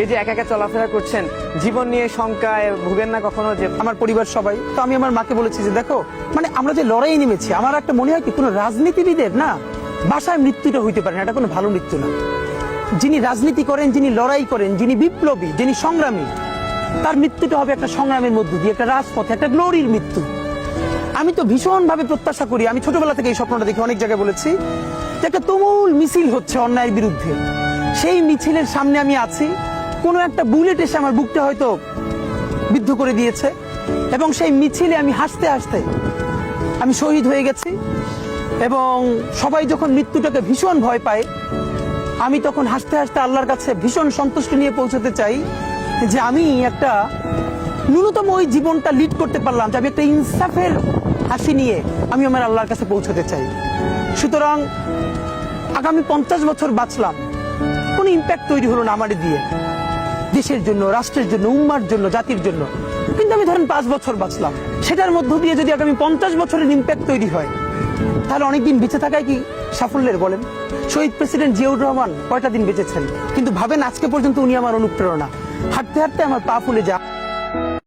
এই যে একা একা চলাফেরা করছেন, জীবন নিয়ে শঙ্কায় ভুগেন না কখনো? যে আমার পরিবার সবাই তো, আমি আমার মাকে বলেছি যে দেখো, মানে আমরা যে লড়াই নেমেছি, আমার একটা মনে হয় কি কোনো রাজনীতিবিদের না বাসায় মৃত্যুটা হইতে পারে না, এটা কোনো ভালো মৃত্যু না। যিনি রাজনীতি করেন, যিনি লড়াই করেন, যিনি বিপ্লবী, যিনি সংগ্রামী, তার মৃত্যুটা হবে একটা সংগ্রামের মধ্য দিয়ে, একটা রাজপথে, একটা গ্লোরির মৃত্যু। আমি তো ভীষণ ভাবে প্রত্যাশা করি, আমি ছোটবেলা থেকে এই স্বপ্নটা দেখি, অনেক জায়গায় বলেছি যে একটা তুমুল মিছিল হচ্ছে অন্যায়ের বিরুদ্ধে, সেই মিছিলের সামনে আমি আছি, কোনো একটা বুলেট এসে আমার বুকটা হয়তো বিদ্ধ করে দিয়েছে, এবং সেই মিছিলে আমি হাসতে হাসতে আমি শহীদ হয়ে গেছি। এবং সবাই যখন মৃত্যুটাকে ভীষণ ভয় পায়, আমি তখন হাসতে হাসতে আল্লাহর কাছে ভীষণ সন্তুষ্টি নিয়ে পৌঁছতে চাই যে আমি একটা ন্যূনতম ওই জীবনটা লিড করতে পারলাম, যে আমি একটা ইনসাফের হাসি নিয়ে আমি আমার আল্লাহর কাছে পৌঁছতে চাই। সুতরাং আগামী 50 বছর বাঁচলাম, কোনো ইম্প্যাক্ট তৈরি হলো না আমার দিয়ে, দেশের জন্য, রাষ্ট্রের জন্য, উম্মার জন্য, জাতির জন্য। কিন্তু আমি ধরেন 5 বছর বাঁচলাম, সেটার মধ্য দিয়ে যদি আগামী 50 বছরের ইম্প্যাক্ট তৈরি হয়, তাহলে অনেকদিন বেঁচে থাকায় কি সাফল্যের বলেন? শহীদ প্রেসিডেন্ট জিয়াউর রহমান কয়টা দিন বেঁচেছেন, কিন্তু ভাবেন আজকে পর্যন্ত উনি আমার অনুপ্রেরণা। হাঁটতে হাঁটতে আমার পা ফুলে যা